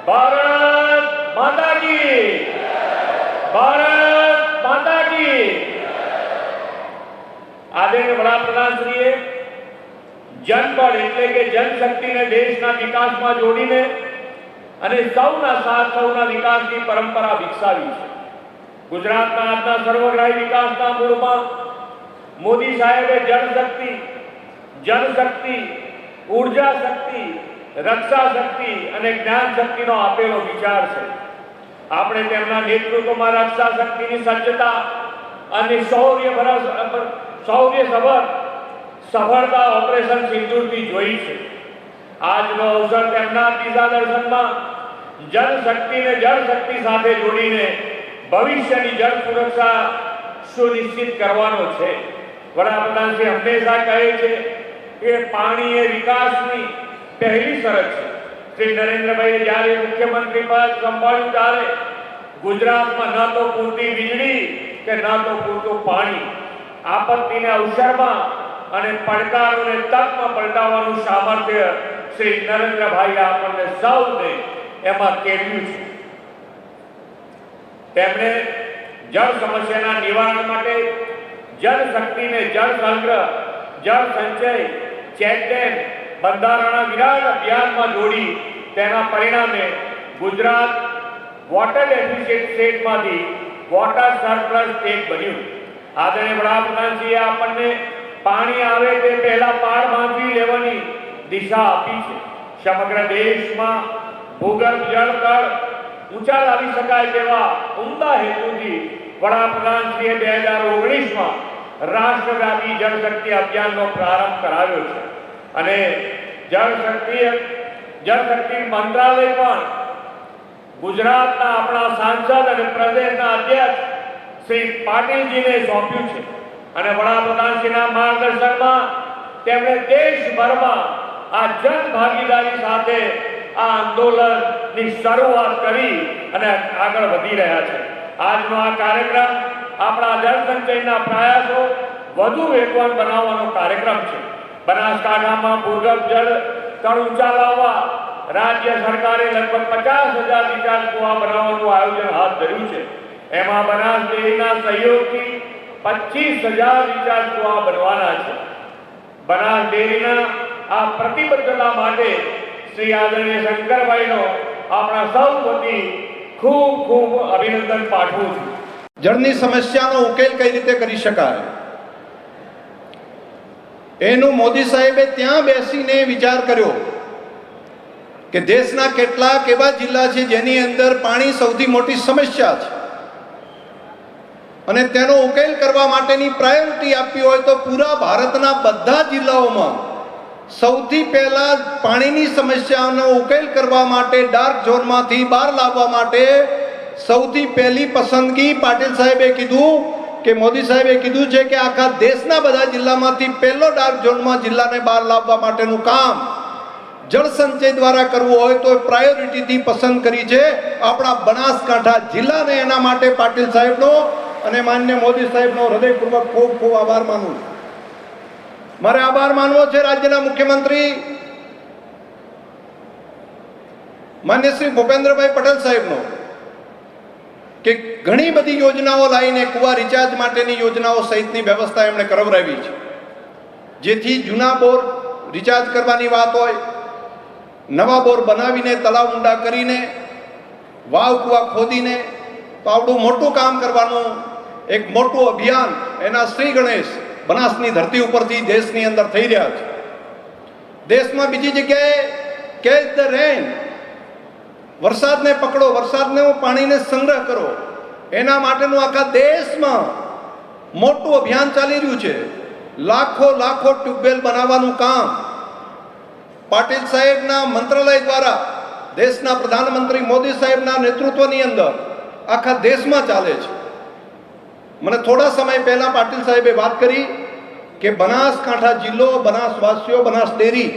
ભારત માતા કી, ભારત માતા કી। આદરણીય વડાપ્રધાનશ્રીએ જનબળ એટલે કે જનશક્તિને દેશના વિકાસમાં જોડીને અને સૌના સાથ સૌના વિકાસની પરંપરા વિકસાવી છે। ગુજરાતના આજના સર્વગ્રાહી વિકાસના મૂળમાં મોદી સાહેબે જળશક્તિ, જનશક્તિ, ઉર્જા શક્તિ, રક્ષા શક્તિ અને જ્ઞાન શક્તિનો આપેલો વિચાર છે। આપણે તેમના નેતૃત્વમાં રક્ષા શક્તિની સજ્જતા અને શૌર્યસભર સફળતા ઓપરેશન સિંદૂરથી જોઈ છે। આજનો અવસર તેમના ત્રીજા દર્શનમાં જનશક્તિને જળશક્તિ સાથે જોડીને ભવિષ્યની જળ સુરક્ષા સુનિશ્ચિત કરવાનો છે। વડાપ્રધાનશ્રી હંમેશા કહે છે કે પાણી એ વિકાસની પહેલી શરત છે। શ્રી નરેન્દ્રભાઈએ જ્યારે મુખ્યમંત્રી પદ સંભાળ્યું ત્યારે ગુજરાતમાં ન તો પૂરતી વીજળી કે ન તો પૂરતું પાણી, આપત્તિને અવસરમાં અને પડકારોને તકમાં પલટાવવાનું સામર્થ્ય શ્રી નરેન્દ્રભાઈએ આપણને સૌને એમાં કેળવ્યું છે। તેમણે જળ સમસ્યાના નિવારણ માટે જળ શક્તિને જળ સંગ્રહ, જળ સંચય, ચેકડેમ, બંધારણના વિરાટ અભિયાનમાં જોડી તેના પરિણામે ગુજરાત વોટર ડેફિસિટ સ્ટેટમાંથી વોટર સરપ્લસ સ્ટેટ બન્યું। આદરણીય વડાપ્રધાનશ્રીએ આપણને પાણી આવે તે પહેલા પાળ બાંધી લેવાની દિશા આપી છે। સમગ્ર દેશમાં ભૂગર્ભ જળ તળ ઊંચા લાવી શકાય તેવા ઉમદા હેતુથી વડાપ્રધાનશ્રીએ 2019માં રાષ્ટ્રવ્યાપી જળશક્તિ અભિયાનનો પ્રારંભ કરાવ્યો છે અને જળશક્તિ મંત્રાલય પણ ગુજરાતના આપણા સાંસદ અને પ્રદેશના અધ્યક્ષ શ્રી પાટીલજીને સોંપ્યું છે અને વડાપ્રધાનશ્રીના માર્ગદર્શનમાં તેમણે દેશભરમાં આ જન ભાગીદારી સાથે આ આંદોલનની શરૂઆત કરી અને આગળ વધી રહ્યા છે। આજનો આ કાર્યક્રમ આપણા જળ સંચયના પ્રયાસો વધુ વેગવાન બનાવવાનો કાર્યક્રમ છે। બનાસકાંઠામાં ભૂગર્ભ જળ તળ ઊંચા લાવવા રાજ્ય સરકારે લગભગ 50,000 રિચાર્જ કુવા બનાવવાનું આયોજન હાથ ધર્યું છે। એમાં બનાસ ડેરીના સહયોગથી 25,000 રિચાર્જ કુવા બનવાના છે। બનાસ ડેરીના આ પ્રતિબદ્ધતા માટે શ્રી આદરણીય શંકરભાઈનો આપણા સૌ વતી ખૂબ ખૂબ અભિનંદન પાઠવું છું। જળની સમસ્યાનો ઉકેલ કઈ રીતે કરી શકાય એનું મોદી સાહેબે ત્યાં બેસીને વિચાર કર્યો કે દેશના કેટલાક એવા જિલ્લા છે જેની અંદર પાણી સૌથી મોટી સમસ્યા છે અને તેનો ઉકેલ કરવા માટેની પ્રાયોરિટી આપવી હોય તો પૂરા ભારતના બધા જિલ્લાઓમાં સૌથી પહેલા પાણીની સમસ્યાનો ઉકેલ કરવા માટે ડાર્ક ઝોનમાંથી બહાર લાવવા માટે સૌથી પહેલી પસંદગી પાટીલ સાહેબે કીધું કે મોદી સાહેબે કીધું છે કે આખા દેશના બધા જિલ્લામાંથી પહેલો ડાર્ક ઝોનમાં જિલ્લાને બહાર લાવવા માટેનું કામ જળ સંચય દ્વારા કરવું હોય તો પ્રાયોરિટીથી પસંદ કરી છે આપણા બનાસકાંઠા જિલ્લાને। એના માટે પાટીલ સાહેબનો અને માન્ય મોદી સાહેબનો હૃદયપૂર્વક ખૂબ ખૂબ આભાર માનું છું। મારે આભાર માનવો છે રાજ્યના મુખ્યમંત્રી માન્ય શ્રી ભૂપેન્દ્રભાઈ પટેલ સાહેબનો કે ઘણી બધી યોજનાઓ લાવીને કુવા રિચાર્જ માટેની યોજનાઓ સહિતની વ્યવસ્થા એમણે કરાવરાવી છે, જેથી જૂના બોર રિચાર્જ કરવાની વાત હોય, નવા બોર બનાવીને તળાવ ઊંડા કરીને વાવ કુવા ખોદીને તો આવડું મોટું કામ કરવાનું એક મોટું અભિયાન એના શ્રી ગણેશ બનાસની ધરતી ઉપરથી દેશની અંદર થઈ રહ્યા છે। દેશમાં બીજી જગ્યાએ કેચ ધ રેન, વરસાદને પકડો, વરસાદને પાણીને સંગ્રહ કરો, એના માટેનું આખા દેશમાં મોટું અભિયાન ચાલી રહ્યું છે। લાખો લાખો ટ્યુબવેલ બનાવવાનું કામ પાટીલ સાહેબના મંત્રાલય દ્વારા દેશના પ્રધાનમંત્રી મોદી સાહેબના નેતૃત્વની અંદર આખા દેશમાં ચાલે છે। મને થોડા સમય પહેલા પાટીલ સાહેબે વાત કરી કે બનાસકાંઠા જિલ્લો, બનાસવાસીઓ, બનાસ ડેરી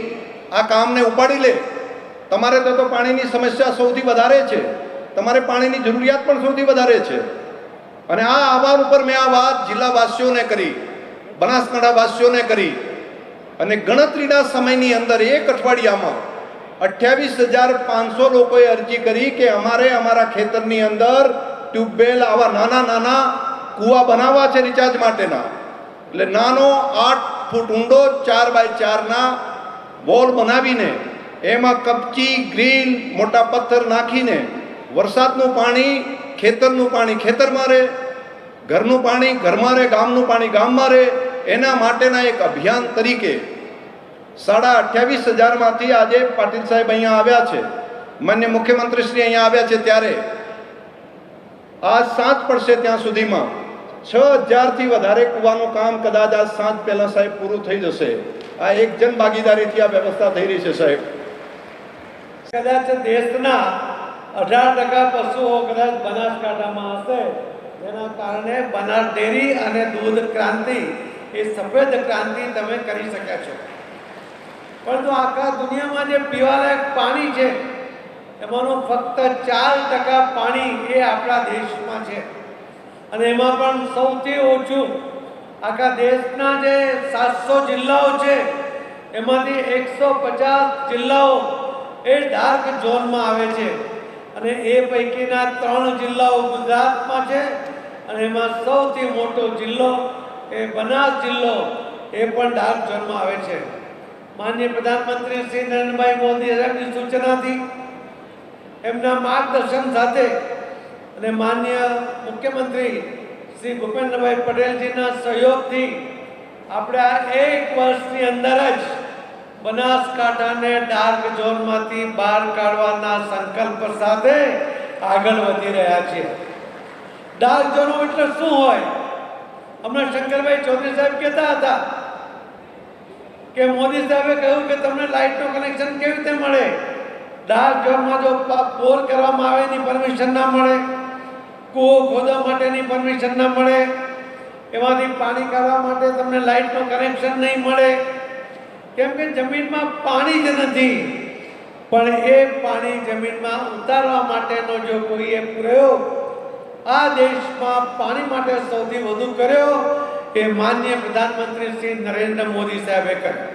આ કામને ઉપાડી લે। તમારે તો પાણીની સમસ્યા સૌથી વધારે છે, તમારે પાણીની જરૂરિયાત પણ સૌથી વધારે છે અને આ આહવાન ઉપર મેં આ વાત જિલ્લાવાસીઓને કરી, બનાસકાંઠા વાસીઓને કરી અને ગણતરીના સમયની અંદર એક અઠવાડિયામાં 28,500 લોકોએ અરજી કરી કે અમારે અમારા ખેતરની અંદર ટ્યુબવેલ આવા નાના નાના કૂવા બનાવવા છે રિચાર્જ માટેના. એટલે નાનો 8 ફૂટ ઊંડો 4x4 વોલ બનાવીને એમાં કપચી ગ્રીલ મોટા પથ્થર નાખીને વરસાદનું પાણી ખેતરમાં રહે, ઘરનું પાણી ઘરમાં રહે, ગામનું પાણી ગામમાં રહે, એના માટેના એક અભિયાન તરીકે 28,500 આજે પાટીલ સાહેબ અહીંયા આવ્યા છે, માન્ય મુખ્યમંત્રીશ્રી અહીંયા આવ્યા છે, ત્યારે આજ સાંજ પડશે ત્યાં સુધીમાં 6,000થી વધારે કૂવાનું કામ કદાચ આજ સાંજ પહેલાં સાહેબ પૂરું થઈ જશે. આ એક જન ભાગીદારીથી આ વ્યવસ્થા થઈ રહી છે સાહેબ. કદાચ દેશના 18% પશુઓ કદાચ બનાસકાંઠામાં હશે, જેના કારણે બનાસ ડેરી અને દૂધ ક્રાંતિ એ સફેદ ક્રાંતિ તમે કરી શક્યા છો. પરંતુ આખા દુનિયામાં જે પીવાલાયક પાણી છે એમાંનું ફક્ત 4% પાણી એ આપણા દેશમાં છે. અને એમાં પણ સૌથી ઓછું આખા દેશના જે 700 જિલ્લાઓ છે એમાંથી 150 જિલ્લાઓ એ ડાર્ક ઝોનમાં આવે છે. અને એ પૈકીના 3 જિલ્લાઓ ગુજરાતમાં છે અને એમાં સૌથી મોટો જિલ્લો એ બનાસ જિલ્લો એ પણ ડાર્ક ઝોનમાં આવે છે. માનનીય પ્રધાનમંત્રી શ્રી નરેન્દ્રભાઈ મોદી સાહેબની સૂચનાથી, એમના માર્ગદર્શન સાથે અને માનનીય મુખ્યમંત્રી શ્રી ભૂપેન્દ્રભાઈ પટેલજીના સહયોગથી આપણે આ 1 વર્ષની અંદર જ બનાસકાંઠાને ડાર્ક ઝોનમાંથી બહાર કાઢવાના સંકલ્પ સાથે આગળ વધી રહ્યા છીએ. ડાર્ક ઝોન એટલે શું હોય? હમણાં શંકરભાઈ ચૌધરી સાહેબ કહેતા હતા કે મોદી સાહેબે કહ્યું કે તમને લાઇટનું કનેક્શન કેવી રીતે મળે? ડાર્ક ઝોનમાં જો બોર કરવામાં આવે એની પરમિશન ના મળે, કૂવો ખોદવા માટેની પરમિશન ના મળે, એમાંથી પાણી કાઢવા માટે તમને લાઇટનું કનેક્શન નહીં મળે, કેમ કે જમીનમાં પાણી જ નથી. પણ એ પાણી જમીનમાં ઉતારવા માટેનો જો કોઈએ પ્રયોગ આ દેશમાં પાણી માટે સૌથી વધુ કર્યો એ માનનીય પ્રધાનમંત્રી શ્રી નરેન્દ્ર મોદી સાહેબે કર્યો.